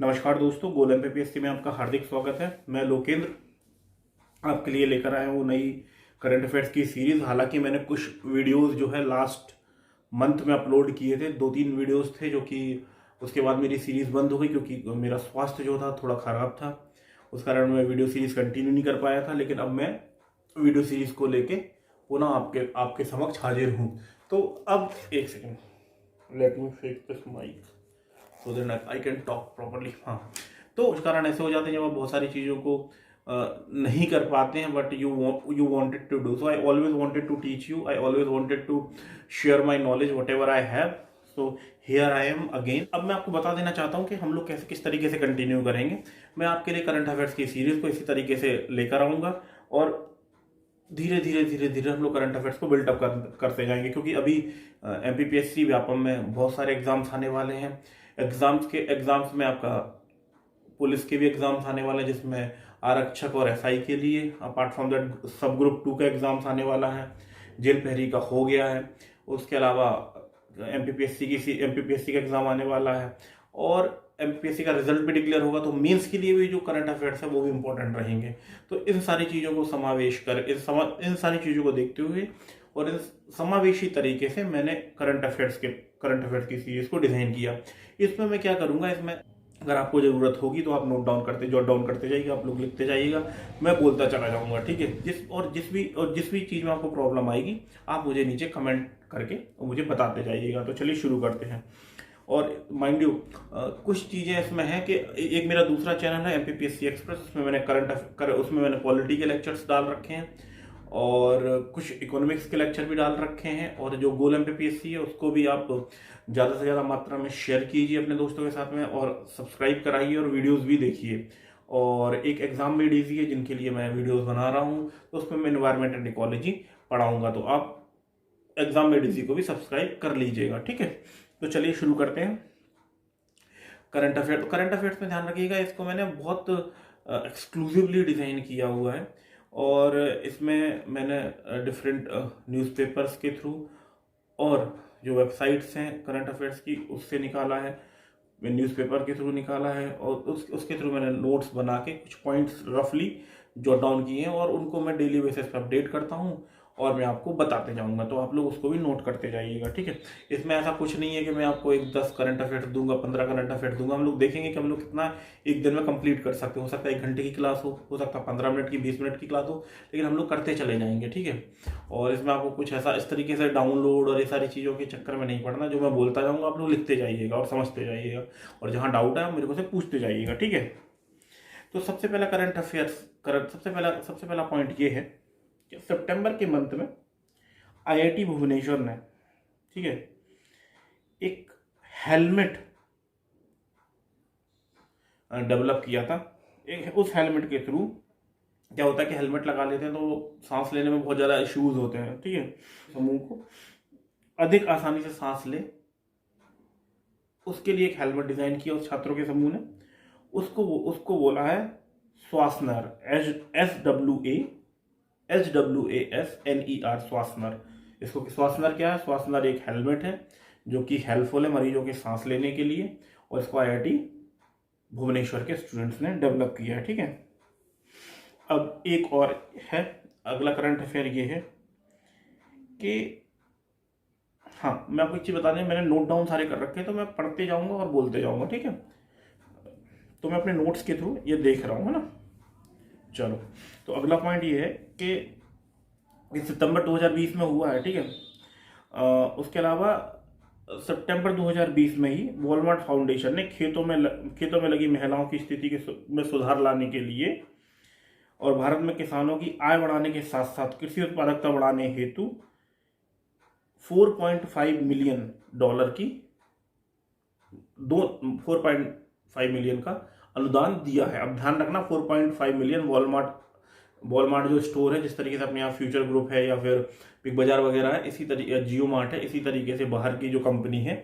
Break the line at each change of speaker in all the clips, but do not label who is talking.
नमस्कार दोस्तों, गोल एमपीपीएससी में आपका हार्दिक स्वागत है। मैं लोकेंद्र आपके लिए लेकर आया हूँ नई करंट अफेयर्स की सीरीज। हालांकि मैंने कुछ वीडियोस जो है लास्ट मंथ में अपलोड किए थे, 2-3 वीडियोस थे जो कि उसके बाद मेरी सीरीज बंद हो गई क्योंकि मेरा स्वास्थ्य जो था थोड़ा खराब था। उस कारण मैं वीडियो सीरीज कंटिन्यू नहीं कर पाया था, लेकिन अब मैं वीडियो सीरीज को लेके पुनः आपके समक्ष हाजिर हूँ। तो अब एक second, let me fix this mic so that I can talk properly. हाँ, तो उस कारण ऐसे हो जाते हैं जब आप बहुत सारी चीज़ों को नहीं कर पाते हैं, but you wanted to do. So I always wanted to teach you, I always wanted to share my knowledge whatever I have. So here I am again. अब मैं आपको बता देना चाहता हूँ कि हम लोग कैसे किस तरीके से कंटिन्यू करेंगे। मैं आपके लिए करंट अफेयर्स की सीरीज को इसी तरीके से लेकर आऊँगा और धीरे धीरे हम लोग करंट अफेयर्स को बिल्डअप करते जाएंगे, क्योंकि अभी एमपीपीएससी व्यापम में बहुत सारे एग्जाम्स आने वाले हैं। एग्जाम्स में आपका पुलिस के भी एग्जाम्स आने वाले हैं, जिसमें आरक्षक और एसआई के लिए, अपार्ट फ्रॉम दैट सब ग्रुप 2 का एग्जाम्स आने वाला है। जेल प्रहरी का हो गया है। उसके अलावा एमपीपीएससी का एग्जाम आने वाला है और एमपीएससी का रिजल्ट भी डिक्लेयर होगा, तो मेंस के लिए भी जो करंट अफेयर्स है वो भी इंपॉर्टेंट रहेंगे। तो इन सारी चीज़ों को समावेश कर इन सारी चीज़ों को देखते हुए और इन समावेशी तरीके से मैंने करंट अफेयर्स की सीरीज को डिजाइन किया। इसमें मैं क्या करूंगा, इसमें अगर आपको जरूरत होगी तो आप जॉट डाउन करते जाइए, आप लोग लिखते जाइएगा, मैं बोलता चला जाऊंगा, ठीक है। जिस भी चीज़ में आपको प्रॉब्लम आएगी आप मुझे नीचे कमेंट करके मुझे बताते जाइएगा। तो चलिए शुरू करते हैं। और माइंड यू, कुछ चीज़ें इसमें हैं कि एक मेरा दूसरा चैनल है एमपीपीएससी एक्सप्रेस, उसमें मैंने पॉलिटी के लेक्चर्स डाल रखे हैं और कुछ इकोनॉमिक्स के लेक्चर भी डाल रखे हैं। और जो गोल एमपीपीएससी है उसको भी आप ज़्यादा से ज़्यादा मात्रा में शेयर कीजिए अपने दोस्तों के साथ में और सब्सक्राइब कराइए और वीडियोस भी देखिए। और एक एग्जाम मेड ईजी है जिनके लिए मैं वीडियोस बना रहा हूँ, तो उसमें मैं एनवायरमेंट एंड इकोलॉजी पढ़ाऊंगा, तो आप एग्जाम मेड ईजी को भी सब्सक्राइब कर लीजिएगा, ठीक है। तो चलिए शुरू करते हैं। करंट अफेयर्स में ध्यान रखिएगा, इसको मैंने बहुत एक्सक्लूसिवली डिज़ाइन किया हुआ है और इसमें मैंने डिफरेंट न्यूज़पेपर्स के थ्रू और जो वेबसाइट्स हैं करंट अफेयर्स की उससे निकाला है, मैं न्यूज़पेपर के थ्रू निकाला है और उसके थ्रू मैंने नोट्स बना के कुछ पॉइंट्स रफली जॉट डाउन किए हैं और उनको मैं डेली बेसिस पर अपडेट करता हूँ और मैं आपको बताते जाऊंगा, तो आप लोग उसको भी नोट करते जाइएगा, ठीक है। इसमें ऐसा कुछ नहीं है कि मैं आपको 10 करंट अफेयर्स दूंगा, 15 करंट अफेयर्स दूंगा। हम लोग देखेंगे कि हम लोग कितना एक दिन में कंप्लीट कर सकते हैं। हो सकता है 1 घंटे की क्लास हो सकता है 15 मिनट की, 20 मिनट की क्लास हो, लेकिन हम लोग करते चले जाएंगे, ठीक है। और इसमें आपको कुछ ऐसा इस तरीके से डाउनलोड और ये सारी चीज़ों के चक्कर में नहीं पड़ना। जो मैं बोलता जाऊँगा आप लोग लिखते जाइएगा और समझते जाइएगा, और जहाँ डाउट है आप मेरे को से पूछते जाइएगा, ठीक है। तो सबसे पहला पॉइंट ये है कि सितंबर के मंथ में आईआईटी भुवनेश्वर ने, ठीक है, एक हेलमेट डेवलप किया था। उस हेलमेट के थ्रू क्या होता है कि हेलमेट लगा लेते हैं तो सांस लेने में बहुत ज़्यादा इश्यूज होते हैं, ठीक है। समूह को अधिक आसानी से सांस ले, उसके लिए एक हेलमेट डिजाइन किया उस छात्रों के समूह ने। उसको बोला है स्वासनर, SWASNER, स्वासनर। इसको स्वासनर क्या है? स्वासनर एक हेलमेट है जो कि हेल्पफुल है मरीजों के सांस लेने के लिए, और इसको आईआईटी भुवनेश्वर के स्टूडेंट्स ने डेवलप किया है, ठीक है। अब एक और है, अगला करंट अफेयर ये है कि हाँ, मैं आपको एक चीज़ बता दें, मैंने नोट डाउन सारे कर रखे हैं, तो मैं पढ़ते जाऊंगा और बोलते जाऊंगा, ठीक है। तो मैं अपने नोट्स के थ्रू ये देख रहा हूँ, है ना। चलो, तो अगला पॉइंट ये है कि सितंबर 2020 में हुआ है, ठीक है। उसके अलावा सितंबर 2020 में ही वॉलमार्ट फाउंडेशन ने खेतों में लगी महिलाओं की स्थिति में सुधार लाने के लिए और भारत में किसानों की आय बढ़ाने के साथ साथ कृषि उत्पादकता बढ़ाने हेतु $4.5 मिलियन की 4.5 मिलियन का अनुदान दिया है। अब ध्यान रखना, 4.5 मिलियन वॉलमार्ट जो स्टोर है, जिस तरीके से अपने यहाँ फ्यूचर ग्रुप है या फिर बिग बाजार वगैरह है, इसी तरीके जियो मार्ट है, इसी तरीके से बाहर की जो कंपनी है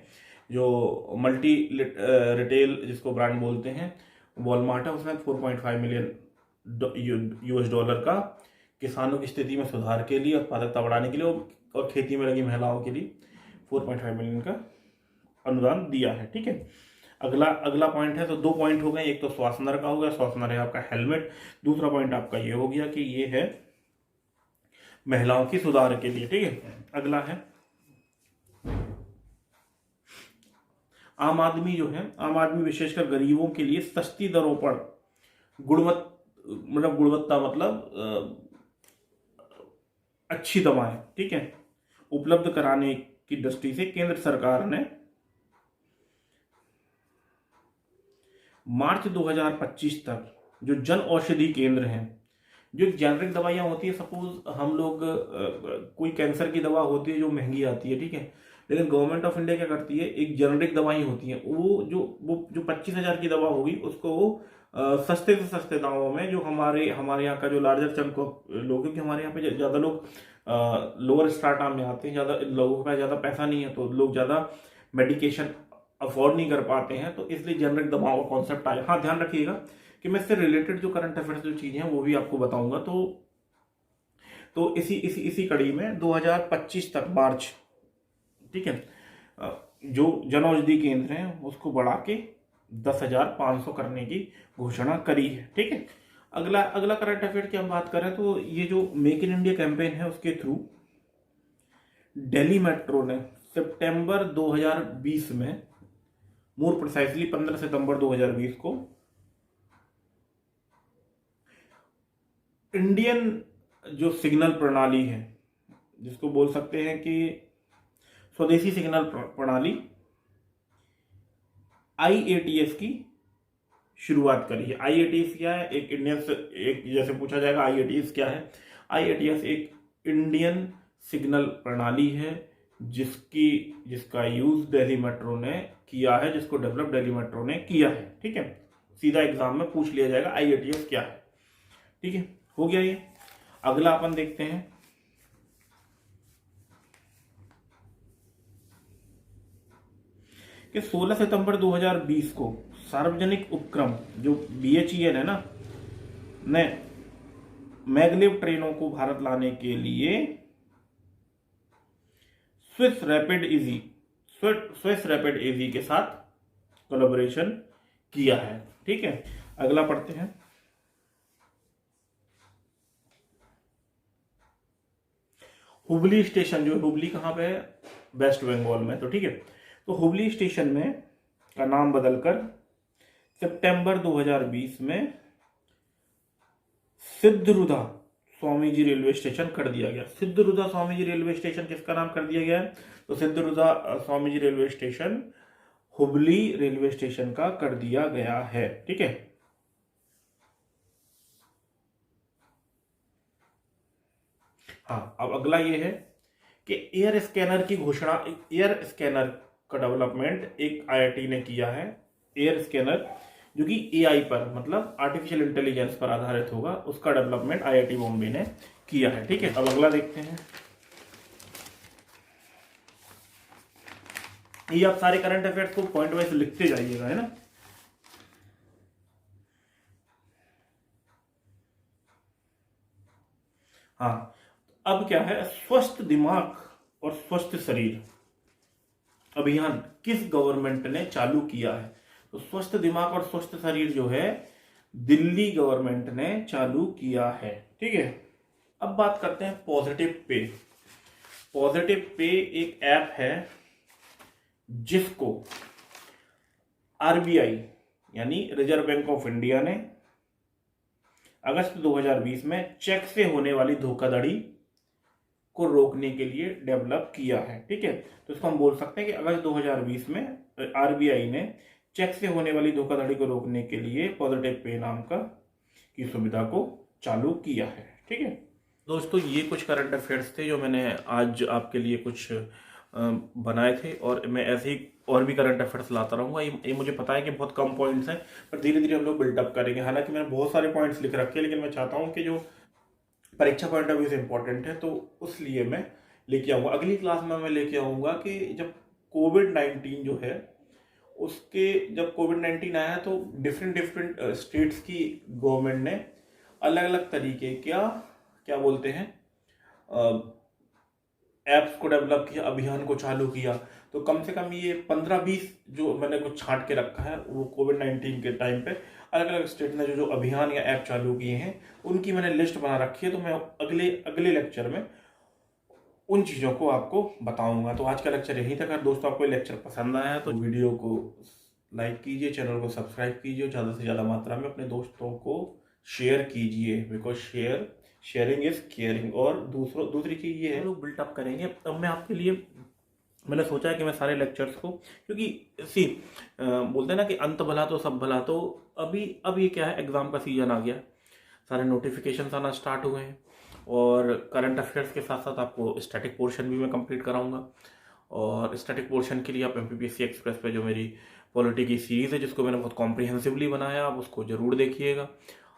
जो मल्टी रिटेल जिसको ब्रांड बोलते हैं वॉलमार्ट है, उसने $4.5 मिलियन का किसानों की स्थिति में सुधार के लिए, उत्पादकता बढ़ाने के लिए और खेती में लगी महिलाओं के लिए 4.5 मिलियन का अनुदान दिया है, ठीक है। अगला अगला पॉइंट है, तो 2 पॉइंट हो गए, एक तो श्वासनर का हो गया, श्वासनर है आपका हेलमेट। दूसरा पॉइंट आपका ये हो गया कि ये है महिलाओं की सुधार के लिए, ठीक है। अगला है आम आदमी जो है, आम आदमी विशेषकर गरीबों के लिए सस्ती दरों पर गुणवत्ता मतलब अच्छी दवाएं, ठीक है, उपलब्ध कराने की दृष्टि से केंद्र सरकार ने मार्च 2025 तक जो जन औषधि केंद्र हैं, जो जेनरिक दवाइयाँ होती है, सपोज हम लोग कोई कैंसर की दवा होती है जो महंगी आती है, ठीक है, लेकिन गवर्नमेंट ऑफ इंडिया क्या करती है, एक जेनरिक दवाई होती है, वो जो 25,000 की दवा होगी उसको वो सस्ते से सस्ते दामों में, जो हमारे यहाँ का जो लार्जर चंक ऑफ लोग, क्योंकि हमारे यहाँ पे ज़्यादा लोग लोअर स्टार्टा में आते हैं, ज़्यादा लोगों के पास ज़्यादा पैसा नहीं है, तो लोग ज़्यादा मेडिकेशन अफोर्ड नहीं कर पाते हैं, तो इसलिए जेनरिक दवाओं का कॉन्सेप्ट आया। हाँ, ध्यान रखिएगा कि मैं इससे रिलेटेड जो करंट अफेयर्स जो चीज़ें हैं वो भी आपको बताऊंगा। तो इसी कड़ी में 2025 तक मार्च, ठीक है, जो जन औषधि केंद्र हैं उसको बढ़ा के 10,500 करने की घोषणा करी है, ठीक है। अगला करंट अफेयर की हम बात करें तो ये जो मेक इन इंडिया कैंपेन है उसके थ्रू दिल्ली मेट्रो ने सितंबर 2020 में, मोर प्रिसाइसली 15 सितंबर 2020 को इंडियन जो सिग्नल प्रणाली है, जिसको बोल सकते हैं कि स्वदेशी सिग्नल प्रणाली IATS की शुरुआत करी है। IATS क्या है? एक जैसे पूछा जाएगा IATS क्या है? IATS एक इंडियन सिग्नल प्रणाली है जिसका यूज दिल्ली मेट्रो ने किया है, जिसको डेवलप दिल्ली मेट्रो ने किया है, ठीक है। सीधा एग्जाम में पूछ लिया जाएगा IATS क्या है, ठीक है, हो गया ये। अगला अपन देखते हैं कि 16 सितंबर 2020 को सार्वजनिक उपक्रम जो BHEL है ना, ने मैग्लेव ट्रेनों को भारत लाने के लिए स्विस रैपिड इजी के साथ कोलैबोरेशन किया है, ठीक है। अगला पढ़ते हैं, हुबली स्टेशन, जो हुबली कहाँ पे है? वेस्ट बंगाल में, तो ठीक है। तो हुबली स्टेशन में का नाम बदलकर सितंबर 2020 में सिद्धरुदा स्वामी जी रेलवे स्टेशन कर दिया गया। सिद्धरुदा स्वामी जी रेलवे स्टेशन किसका नाम कर दिया गया है? तो Siddharudha Swami ji railway station Hubli railway station का कर दिया गया है, ठीक है। हाँ, अब अगला ये है कि एयर स्कैनर की घोषणा, एयर स्कैनर का डेवलपमेंट एक IIT ने किया है। एयर स्कैनर जो कि AI पर मतलब आर्टिफिशियल इंटेलिजेंस पर आधारित होगा, उसका डेवलपमेंट IIT बॉम्बे ने किया है, ठीक है। अब अगला देखते हैं, ये आप सारे करंट अफेयर्स को पॉइंट वाइज लिखते जाइएगा, है ना। हाँ, अब क्या है, स्वस्थ दिमाग और स्वस्थ शरीर अभियान किस गवर्नमेंट ने चालू किया है? तो स्वस्थ दिमाग और स्वस्थ शरीर जो है दिल्ली गवर्नमेंट ने चालू किया है, ठीक है। अब बात करते हैं पॉजिटिव पे। पॉजिटिव पे एक ऐप है जिसको RBI यानी रिजर्व बैंक ऑफ इंडिया ने अगस्त 2020 में चेक से होने वाली धोखाधड़ी को रोकने के लिए डेवलप किया है, ठीक है। तो इसको हम बोल सकते हैं कि अगस्त 2020 में RBI ने चेक से होने वाली धोखाधड़ी को रोकने के लिए पॉजिटिव पे नाम की सुविधा को चालू किया है, ठीक है। दोस्तों, ये कुछ करंट अफेयर्स थे जो मैंने आज आपके लिए कुछ बनाए थे, और मैं ऐसे ही और भी करंट अफेयर्स लाता रहूंगा। ये मुझे पता है कि बहुत कम पॉइंट्स हैं, पर धीरे धीरे हम लोग बिल्डअप करेंगे। हालांकि मैंने बहुत सारे पॉइंट्स लिख रखे हैं, लेकिन मैं चाहता हूँ कि जो परीक्षा पॉइंट ऑफ व्यू से इंपॉर्टेंट है, तो उसलिए मैं लेके आऊँगा। अगली क्लास में मैं लेके आऊँगा कि जब कोविड-19 जो है जब कोविड-19 आया तो डिफरेंट स्टेट्स की गवर्नमेंट ने अलग अलग तरीके क्या बोलते हैं ऐप्स को डेवलप किया, अभियान को चालू किया। तो कम से कम ये 15-20 जो मैंने कुछ छांट के रखा है, वो कोविड-19 के टाइम पे अलग अलग स्टेट ने जो अभियान या ऐप चालू किए हैं उनकी मैंने लिस्ट बना रखी है। तो मैं अगले अगले लेक्चर में उन चीज़ों को आपको बताऊंगा। तो आज का लेक्चर यहीं तक। अगर दोस्तों आपको लेक्चर पसंद आया तो वीडियो को लाइक कीजिए, चैनल को सब्सक्राइब कीजिए, ज़्यादा से ज़्यादा मात्रा में अपने दोस्तों को शेयर कीजिए, बिकॉज शेयरिंग इज केयरिंग। और दूसरी चीज़ ये है, लोग बिल्टअप करेंगे। अब मैं आपके लिए मैंने सोचा है कि मैं सारे लेक्चर्स को, क्योंकि बोलते हैं ना कि अंत भला तो सब भला, तो अब ये क्या है, एग्ज़ाम का सीजन आ गया, सारे नोटिफिकेशंस आना स्टार्ट हुए हैं और करंट अफेयर्स के साथ साथ आपको स्टैटिक पोर्शन भी मैं कंप्लीट कराऊंगा। और स्टैटिक पोर्शन के लिए आप MPPSC एक्सप्रेस पे जो मेरी पॉलिटी की सीरीज़ है जिसको मैंने बहुत कॉम्प्रिहेंसिवली बनाया, आप उसको ज़रूर देखिएगा।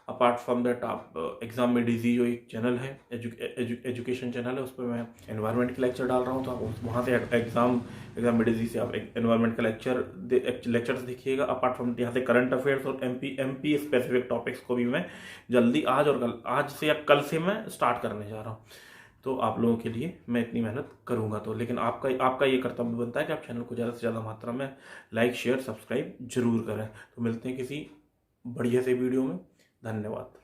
अपार्ट फ्रॉम दैट आप एग्ज़ाम में डीजी जो एक चैनल है, एजुकेशन चैनल है, उस पर मैं एनवायरनमेंट के लेक्चर डाल रहा हूँ, तो आप वहाँ से एग्ज़ाम में डीजी से आप एनवायरनमेंट का लेक्चर्स देखिएगा। अपार्ट फ्रॉम यहाँ से करंट अफेयर्स और MP स्पेसिफिक टॉपिक्स को भी मैं जल्दी आज से या कल से मैं स्टार्ट करने जा रहा हूँ। तो आप लोगों के लिए मैं इतनी मेहनत करूँगा। तो लेकिन आपका ये कर्तव्य बनता है कि आप चैनल को ज़्यादा से ज़्यादा मात्रा में लाइक शेयर सब्सक्राइब जरूर करें। तो मिलते हैं किसी बढ़िया से वीडियो में। धन्यवाद।